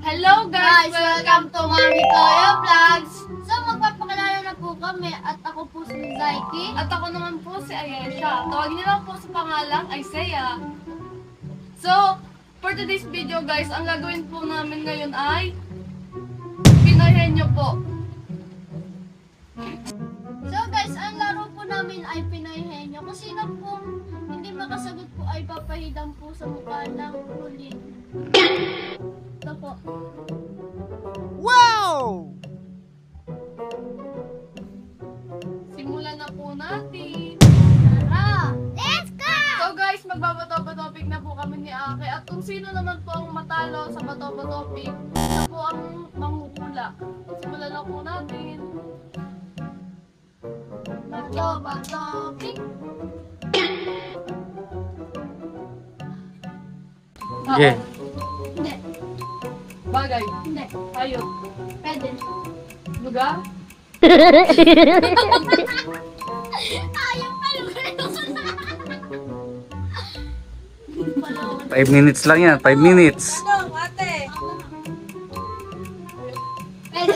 Hello guys! Welcome to Mami Toyo Vlogs! So magpapakilala na po kami at ako po si Zyke. At ako naman po si Ayesha. Tawagin niyo lang po sa pangalang Isaiah. So, for today's video guys, ang gagawin po namin ngayon ay Pinoy Henyo po. So guys, ang laro po namin ay Pinoy Henyo. Kung sino pong hindi makasagot po ay papahidang po sa mukha ng huli. Ito po. Wow! Simulan na po natin. Tara! Let's go! So guys, magbabato-topic na po kami ni Ake. At kung sino naman po ang matalo sa bato-topic, siya po ang manghula. Simulan na po natin. Bato-topic! Yeah. Hindi. Bagay. Hindi. Hayop. Pwede. Lugar. Ayaw pa lugar. 5 minutes lang yan, 5 minutes. Pwede.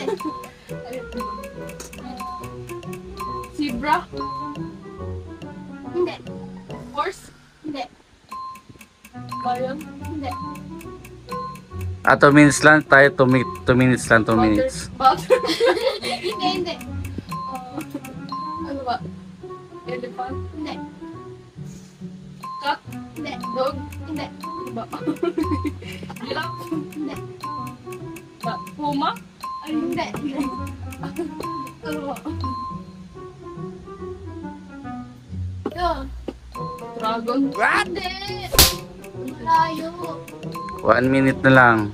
Zebra. Hindi. Horse. Hindi. Lion. Hindi. 2 minutes lang tayo, 2 minutes lang, 2 minutes. Butter. Hindi. Ano ba? Elephant. Hindi. Cat. Hindi. Dog. Hindi. Ano ba? Giraffe. Hindi. Puma. Ay, hindi. Ano ba? Yun. Dragon. Hindi. Malayo. 1 minute na lang.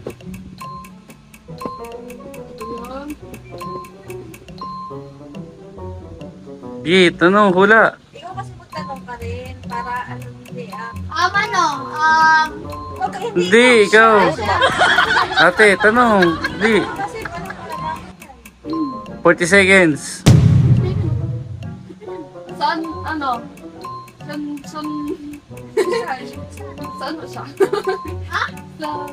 Yan. Gi, tanong, hula. Ikaw kasi magtanong ka rin para ano hindi Ano? Wag Hindi, ikaw. Ate, tanong. Hindi. kasi ano ka naman 40 seconds. Saan, ano? Saan ba siya? Ha? Sa, ano?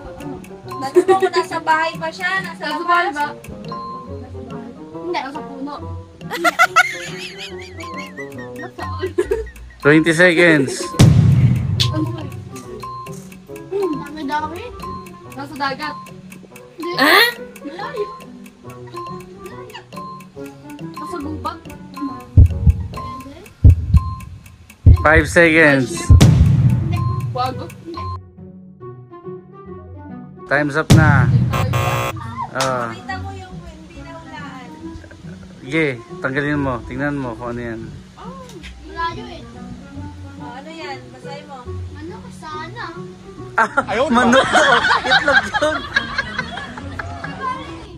Tanong mo kung nasa bahay ba siya, nasa Nasa bahay labas. ba? Hindi. Nasa puno. 20 seconds. Ano ba? Dami-dami. Nasa dagat. Hindi. Malayo. 'Nasa gubat. Pwede. 5 seconds. Wago. Time's up na. Kita mo yung hindi nahulaan. Gi, tanggalin mo. Tingnan mo kung ano yan. Malayo eh. Ano yan? Basahin mo. Ano ka sana? Manok daw. Itlog yun.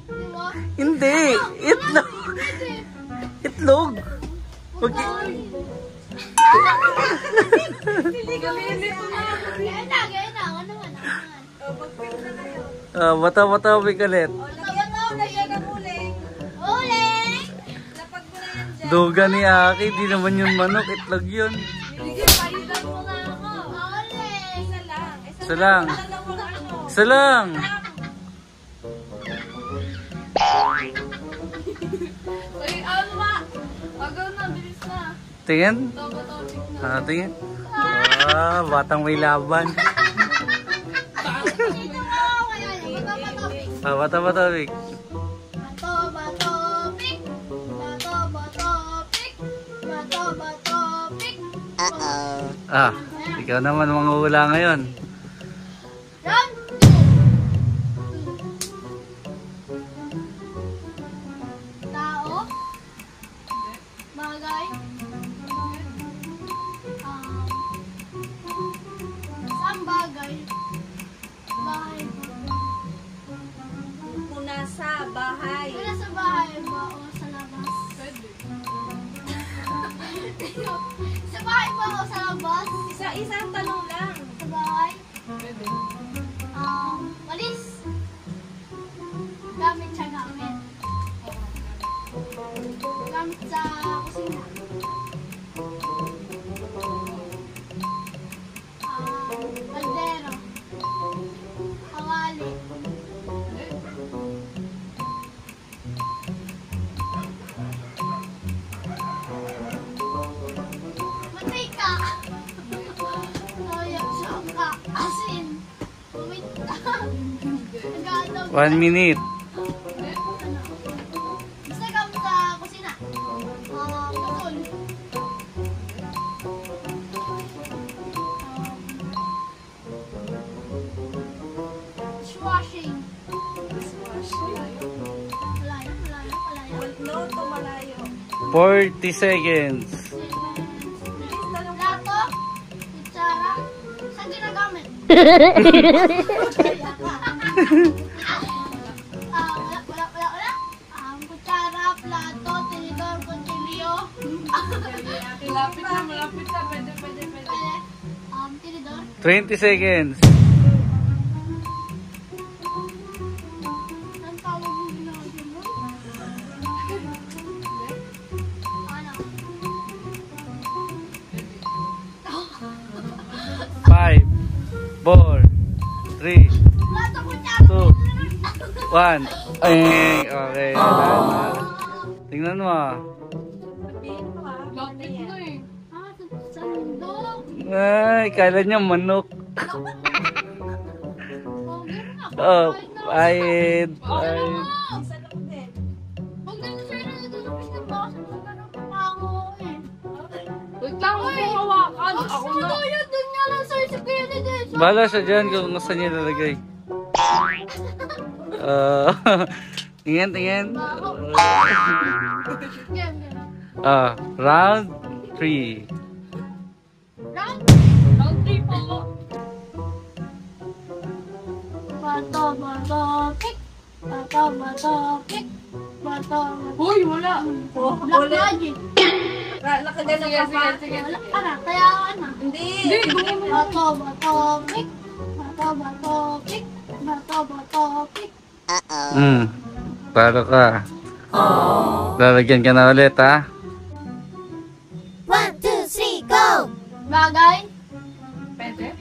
Di ba? Hindi. Itlog. Itlog. Wag Gaya na. Ano naman? O, mag-pick na kayo. bata ulit. O, lagyan ng uling. Uling! Lapag mo na yan dyan. Duga ni Aki, di naman yun manok. Itlog yun. Pahidang mo nga ako. Uling! Isa lang. Isa lang. Dalawang ano. Isa lang. Uy, ano ba? Agaw na, bilis na. Tingin. Topic na. Tingin. Batang may laban. Dito mo! Kaya niya. Bato-topic. Bata-bata. Bato-batopic. Bato-batopic. Bato-batopic. Ikaw naman manguhula ngayon. Round 2. Tao. Bagay. Saan bagay? Bahay ba? Kung nasa bahay. Wala sa bahay ba o sa labas? Pwede. Sa bahay ba o sa labas? Isa-isang tanong lang. Sa bahay? Pwede. Walis. Gamit sa gamit. Gamit sa kusina. Kaldero. Kawali. Nag-ano? 1 minute. Basta ka sa kusina. Gasol. Dishwashing. Malayo. No to malayo. 40 seconds. Plato. Kutsara. Saan ginagamit? Wala. Kutsara, plato, tinidor, kutsilyo. Malapit na. Pwede. Tinidor. 20 seconds. Ang tawag mo ginagawa mo? Ano? 5, 4, 3, Plato, kutsara. 2, 1. Ay, okay. Wala na. Tingnan mo. Sabihin mo ah. Lapit na eh. Sandok. Ay, kala niya manok. Oh, ayid. Isa lang din. Huwag na sir, natutupis na ba? Ganun pa ako eh. Wait lang, huwag mong hawakan. Ako na. Ano yun? Doon nga lang sir, sa Kennedy. Bala siya dyan kung saan niya lalagay. Tingin. Yan. Round 3. Round. Round 3 po. Bato, pick. Pick. Uy, wala. Black magic. Nakaganon ka pa. Sige. Wala ka na, kaya ano. Hindi. Bato, pick. Pick. Pick. Talo ka. Lalagyan ka na ulit, ha? 1, 2, 3, go! Bagay. Pwede?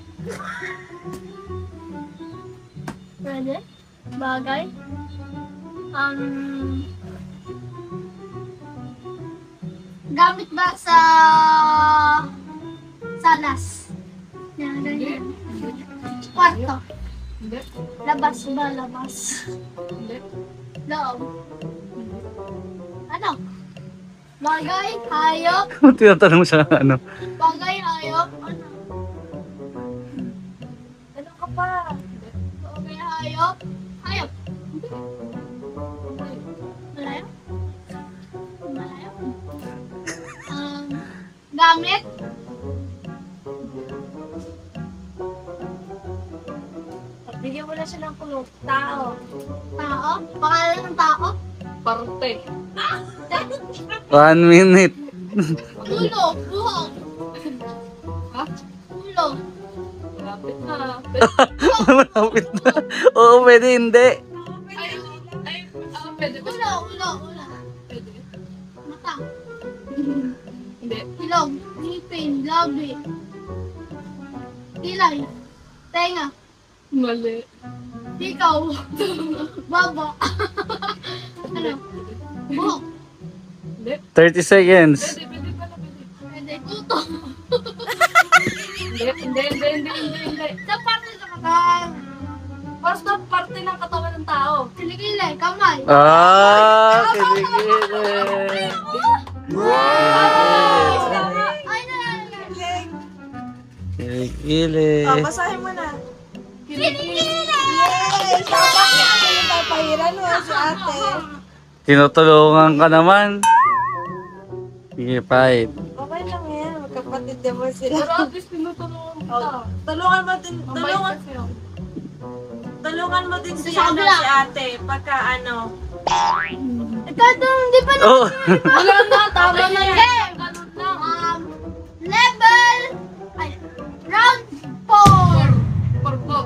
Pwede. Bagay. Gamit ba sa salas? Yan, ganyan. Kwarto. Hindi. Labas ba? Labas. Hindi. Loob. Ano? Bagay, hayop. Tinatanong siya, ano? Bagay, hayop. Ano? Ano ka pa? Bagay, hayop. Hayop. Malayo? Malayo? Gamit? Bigyan mo na siya ng kulong. Tao. Tao? Pangalan ng tao? Parte. 1 minute. Ulo. Buhok. Ha? Ulo. Malapit na. Malapit na. Oo, pwede hindi. Pwede. Ulo. Pwede. Mata. Hindi. Ilong. Ngipin. Labi. Kilay. Tenga. Mali. Ikaw. Baba. Ano? Buhok. Hindi. 30 seconds. Pwede pala. Pwede. Tuto. Hindi. Sa parte sa katawan. Basta parte ng katawan ng tao. Kilikili. Kamay. Kiligili. Ay, Kiligili. Basahin mo na. Kilikili. Yes! Dapat yung papahiran mo si ate. Tinutulungan ka naman. Sige, 5. Okay lang yan. Magkapatid naman sila. Pero at least tinutulungan kita. Tulungan mo din, Mabait kasi ako. tulungan mo din si, Sa ano, kabila. si ate. Pagka ano. Ikaw doon, di ba na? Oh. Wala na, tama na yan. Game. Ganun lang. Level. Ay, round 4. Porto.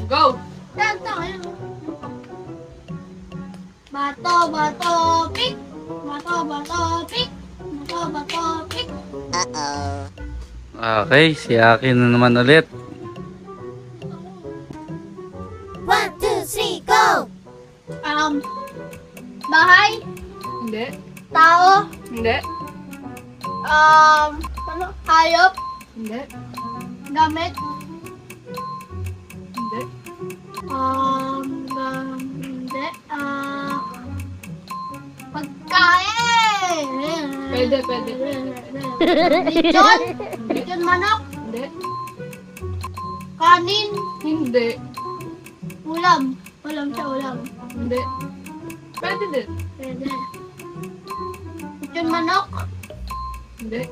Go! Tanto, ayun. Bato, pick. Pick. Okay, si Akin na naman ulit. 1, 2, 3, go! Bahay, Hindi. tao, Hindi. hayop, Hindi. gamit, Pwede, pwede. Lechon? Lechon manok? Hindi. Kanin? Hindi. Ulam? Ulam siya, ulam. Hindi. Pwede din. Pwede. Lechon manok? Hindi.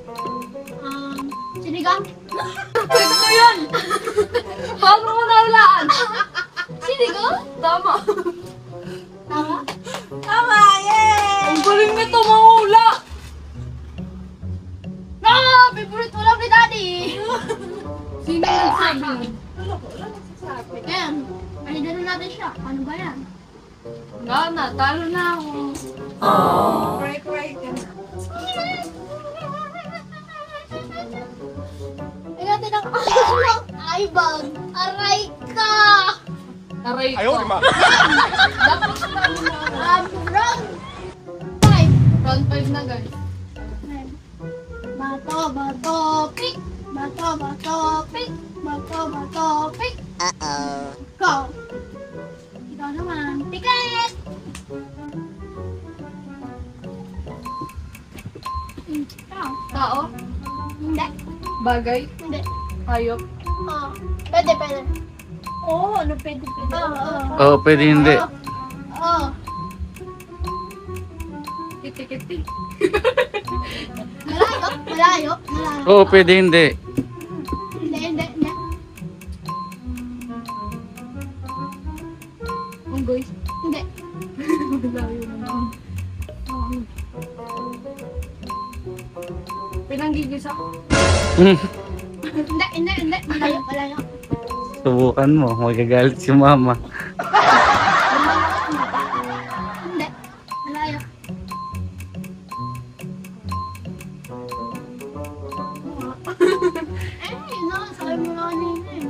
Sinigang? Pwede ko yun! Paano mo nawalaan? Sinigang? Tama. Tama? Tama, yay! Ang galing nito mahula! Favorite ulam ni Daddy! Sino nagsabi nun? Ayan, palitan natin siya. Ano ba yan? Wala na, talo na ako. Cry ka na. Tingnan natin ang eyebag. Aray ka! Aray ko. Ayaw, di ma. Dapat talo na ako. Round 5. Round 5 na guys. Bato, bato, pick! Bato, bato, pick! Bato, bato, pick! Go! Ikaw naman. Ticket! Ikaw. Tao? Hindi. Bagay? Hindi. Hayop? Oo. Pwede, pwede. Oo, ano pwede, pwede. Oo, Pwede hindi. Oo. Kiti-kiti. Malayo, malayo, malayo. Oo, pwede hindi. Hindi, hindi, hindi. Unggoy? Hindi. Malayo naman. Pinanggigisa? Hindi, hindi, hindi. Malayo, malayo. Subukan mo, magagalit si mama. Hindi. Malayo. Yun na. Sabi mo na kanina eh.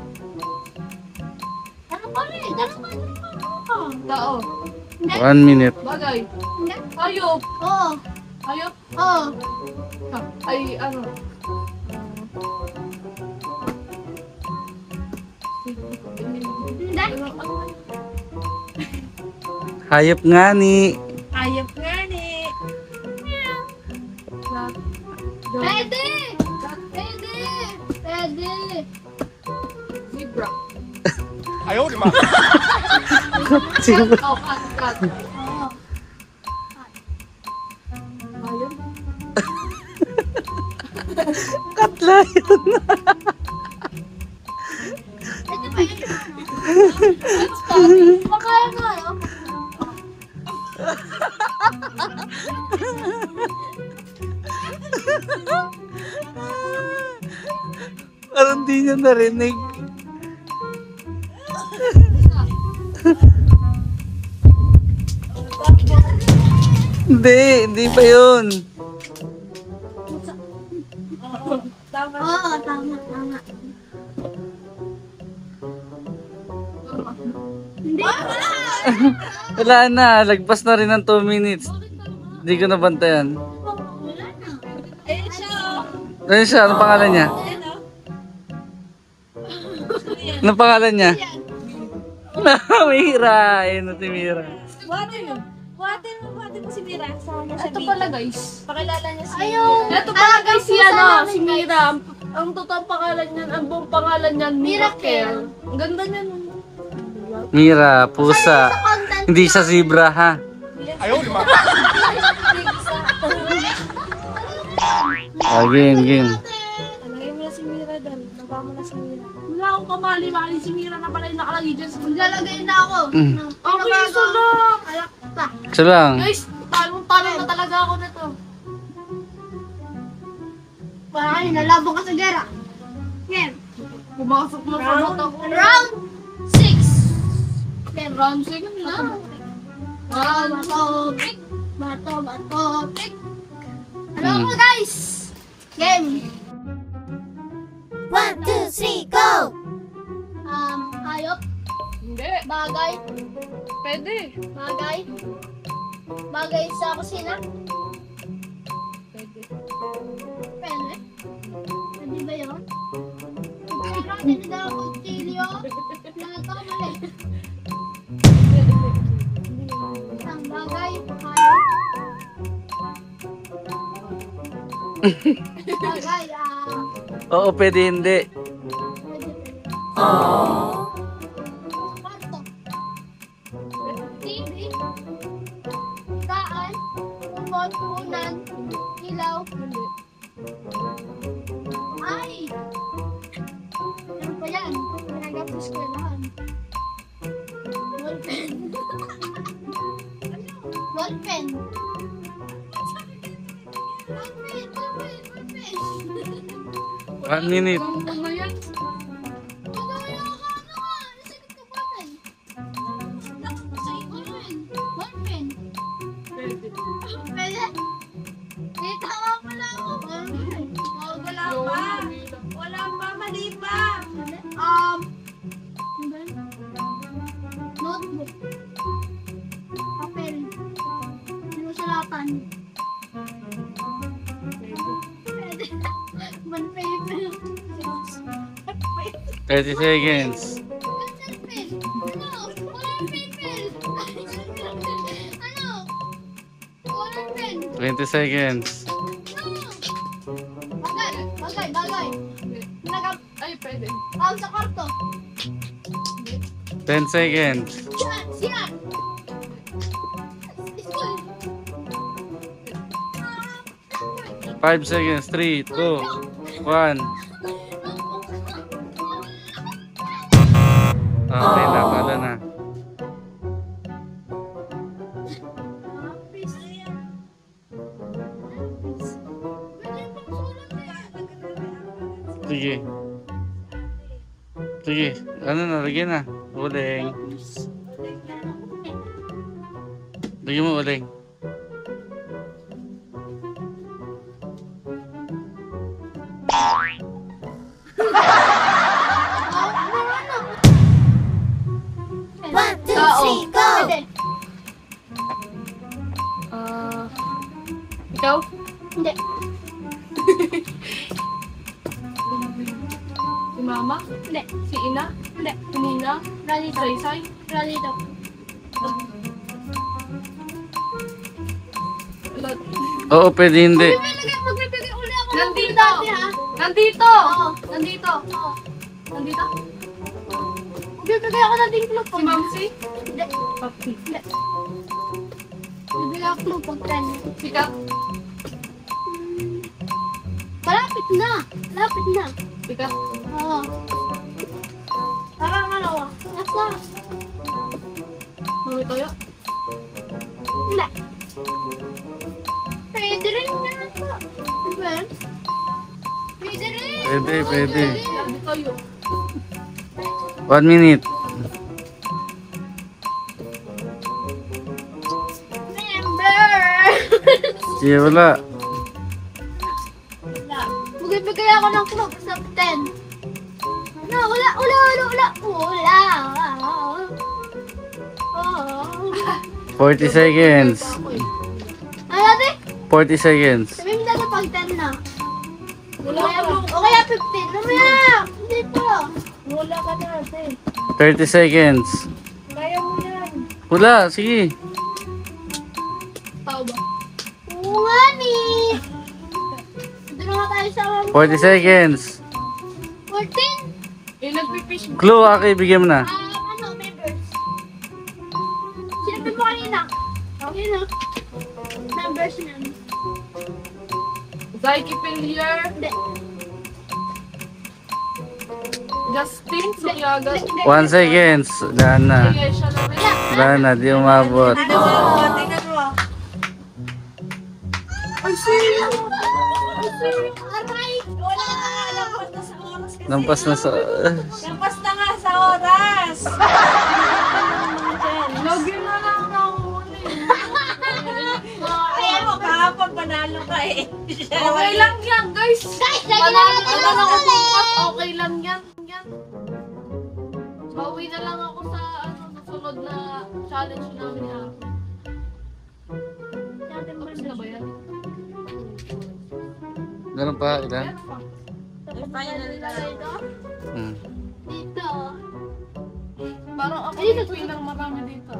Ano pa rin? Tanong ka. Tao? Hindi. 1 minute. Bagay? Hindi. Hayop? Oo. Hayop? Oo. Ay, ano? Hindi. Hayop nga ni. Ayop nga ni. Pwede! Pwede! Pwede! Zebra. Ayaw, di ma. Oh, cat. Oo. Hayop? Katla yun. Pwede ba yun? Makaya nga, no? Parang di niya narinig. Hindi pa yun. Tama. Oo, tama, tama. Hindi. Wala na, lagpas na rin ng 2 minutes. Hindi ko nabantayan. Wala na. Ayun siya. Ayun siya, anong pangalan niya? Ayun o. Anong pangalan niya? Yan. Mira, ayun na si Mira. Buhatin mo si Mira. Sama sa Ito video. pala guys. Pakilala niya si Ayun. Ito pala guys si pusa ano, namin, si guys. Mira. Ang totoong pangalan niyan, ang buong pangalan niyan, Miracle. Ang ganda niyan. Mira, pusa. Sa content Hindi siya zebra ha. Ayaw, di ma. Game. Talagay mo na si Mira doon. Naba mo na si Mira. Wala akong kamali-mali si Mira na pala yung nakalagay dyan sa Maglalagay na ako. Mm. Ako yung sulok. Alakta. Siya lang. Guys, talo na talaga ako nito. Parang nalabog ka sa gera. Game. Pumasok na sa mata ko. Round 6. Game. Round 6 na. Bato, bato, pick. Bato, bato, pick. Ano mo guys? Game. 1, 2, 3, go! Hayop. Hindi. Bagay. Pwede. Bagay. Bagay sa kusina. Pwede. Pwede. Pwede ba yun? Pero hindi na ako kutsilyo. Lahat ako mali. Ang bagay. Hayop. Bagay, Oo, pwede hindi. kwarto. TV. Kaan. Remote, unan. Ilaw. Ay! Ano ba yan? Pinagap sa eskwelahan. Ballpen. Ballpen. Ballpen. 1 minute. Ano yan? Wala pa, mali pa. Notebook. Papel. Sinusulatan. Pwede. Man paper. 30 seconds. Pencil pen. Ano? Color paper. Ano? Color pen. 20 seconds. Bagay. Ay, pwede. Sa kwarto. 10 seconds. Siyan. School. 5 seconds. 3, 2, 1. Okay na, pala na. Sige. Sige. Ano na, lagyan na. Uling. Lagyan mo uling. One, two, three, go! Ikaw? Hindi. Si Mama? Hindi. Si Ina? Hindi. Si Nina? Ralito. Saysay? Ralito. Wala. Oo, pwede hindi. Magbibigay uli ako ng Nandito! dati, ha? Nandito! Oo. Nandito! Oo. Nandito? Magbibigay ako ng tingklop. Si Mamsi? Hindi. Papi. Hindi. Bibigay ako ng pagkan. Sikat? Malapit na. Malapit na. Sikat? Oo. Parang ano ah. Nasa. Mami Toyo? Hindi. Pwede rin yan ito. Diba? Pwede rin. Pwede. Mami Toyo? 1 minute. Member. Sige, wala. Magbibigay ako ng club sa 10. No, wala. Oh. 40 seconds. Ano natin? 40 seconds. Sabihin mo dati pag 10 na. Wala O kaya 15. Mamaya. Hindi pa. Wala ka na, ate. 30 seconds. Kaya mo yan. Wala, sige. Tao ba? Oo nga ni. Ito na nga tayo sa 40 seconds. 14. Eh, nagpipish. Clue, Aki, bigyan mo na. Ano, members. Sinabi mo kanina. Okay na. Members namin. Zyke Pillier. Hindi. Justin Suryaga. 1 seconds. Wala na. Sige, siya na rin. Wala na, di umabot. Ano mo? Tingnan mo. Aray! Wala ka nga. Lampas na sa oras kasi. Lampas na sa... Lampas na nga sa oras. Lagi na lang nahuli. Ayan mo, kahapon panalo ka eh. Okay lang yan, guys. Guys, lagi na Panalo natin na lang ako ulit. bukas. Okay lang yan. Bawi na lang ako sa susunod na challenge namin ni Ako. Tapos na ba yan? Ganun pa, ilan? Final na lang. Hmm. Dito. Parang ako yung pinang marami dito.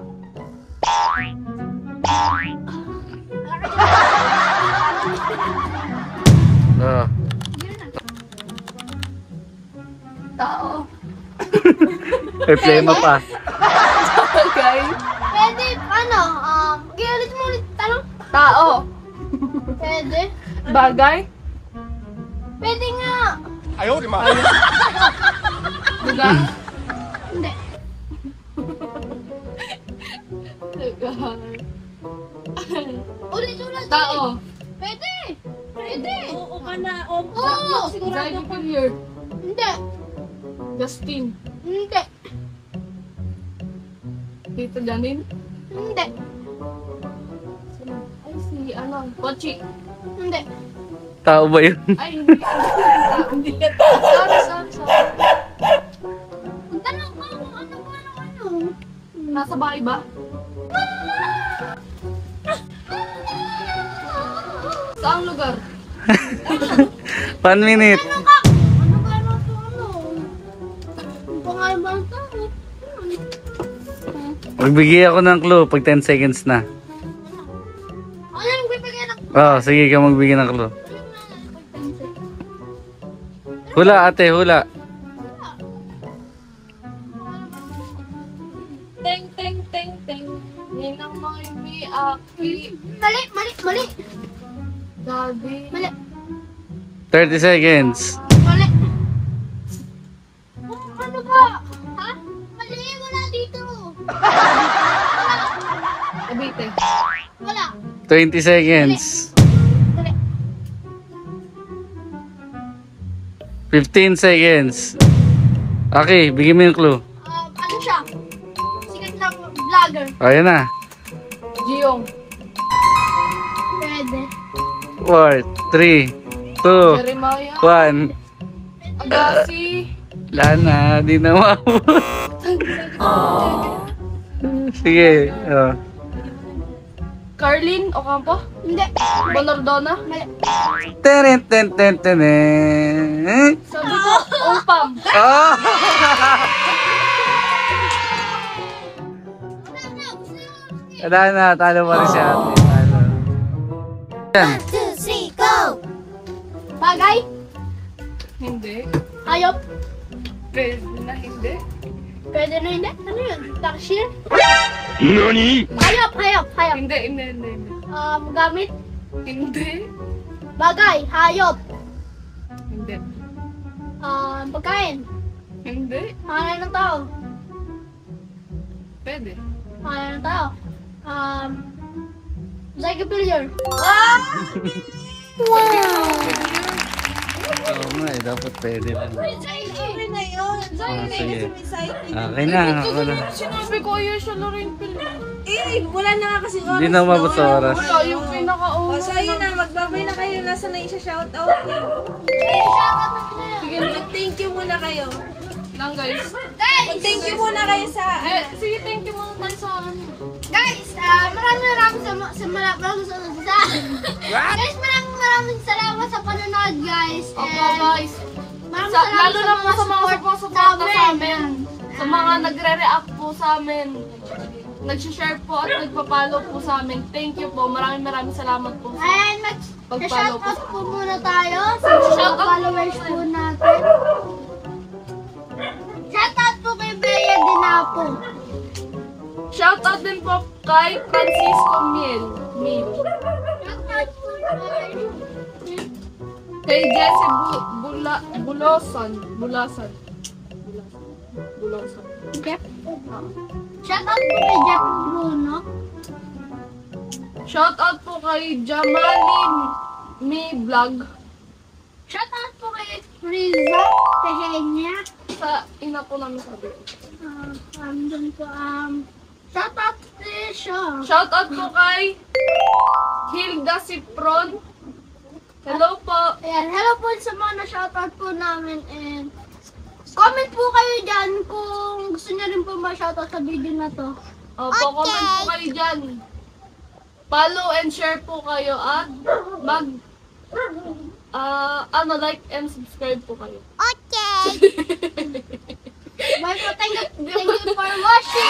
May plema pa. Bagay. Pwede, ano, ulit mo ulit tanong. Tao. Pwede. Bagay. Pwede nga. 哎呦我的妈！ Lugar. Hindi. Lugar. Ulit. Tao. Pwede. Pwede. Oo ka na. Oo. Oo. Zaydi Villier. Hindi. Justin. Hindi. Tito Janine. Hindi. Ay, si ano, Pochi. Hindi. Tao ba yun? Ay, hindi. Hindi ka tao. Sorry. Tanong ko kung ano. Nasa bahay ba? Saang lugar? 1 minute. Ano ka? Ano ba ano to ano? Ang pangalan ba ang tao? Magbigay ako ng clue pag 10 seconds na. Ano yung bibigyan ng Sige ka magbigay ng clue. Hula ate, hula. Teng, teng, teng, teng. Ninang mga may aki. Mali. Gabi. Mali. 30 seconds. Mali. Ano ba? Ha? Mali, wala dito. Cavite. Wala. 20 seconds. Mali. 15 seconds. Okay, bigyan mo yung clue. Ano siya? Sikat na vlogger. Ayan na. Giyong. Pwede. 4, 3, 2, Jeremiah. 1. Agassi. Wala na, di na maabot. Sige. Carlin Ocampo. Hindi. Bonordona. Mali. Tenen, ten, ten, tenen. Sabi ko, Umpam. Oh! Wala na, talo pa rin si ate. Talo. Yan. 1, 2, 3, go! Bagay. Hindi. Hayop. Pwede na hindi. Pwede na hindi. Ano yun? Takshir. 何 Hayop. Hindi. Gamit. Hindi. Bagay. Hayop. Hindi. Pagkain. Hindi. Pangalan ng tao. Pwede. Pangalan ng tao. Zaydi Villier. Oo nga eh, dapat pwede lang. Okay na yun. Sige. Sumisay. Okay na, ako na. Sinabi ko ayun siya na rin pala. Wala na nga kasi oras. Hindi na umabot sa oras. Wala yung pinaka-una. So ayun na, magbabay na kayo. Nasa na isa shoutout niyo. Sige, Mag-thank you muna kayo. lang guys. Mag-thank you muna kayo sa... Sige, thank you muna tayo sa ano. Guys, maraming salamat sa panonood, guys. Opo And guys. maraming Lalo salamat na po sa mga support sa amin. Sa mga nagre-react po sa amin. Nag-share po at nagpa-follow po sa amin. Thank you po. Maraming salamat po. And Pag-follow po. mag-shoutout po muna tayo sa Shoutout. followers po natin. Shoutout po kay Bea Dinapo. Shoutout din po kay Francisco Miel. Shoutout po Kay Jesse Bulasan. Jeff. Shoutout po kay Jeff Bruno. Shoutout po kay Jamali Mi Vlog. Shoutout po kay Friza Tehenya. Sa ina po namin sabi. Dun po, shoutout siya. Shoutout po kay Hilda Cipron. Hello po. Ayan, hello po sa mga na-shoutout po namin and comment po kayo dyan kung gusto niyo rin po ma-shoutout sa video na to. Opo, comment po kayo dyan. Follow and share po kayo at like and subscribe po kayo. Okay! Bye po, thank you for watching!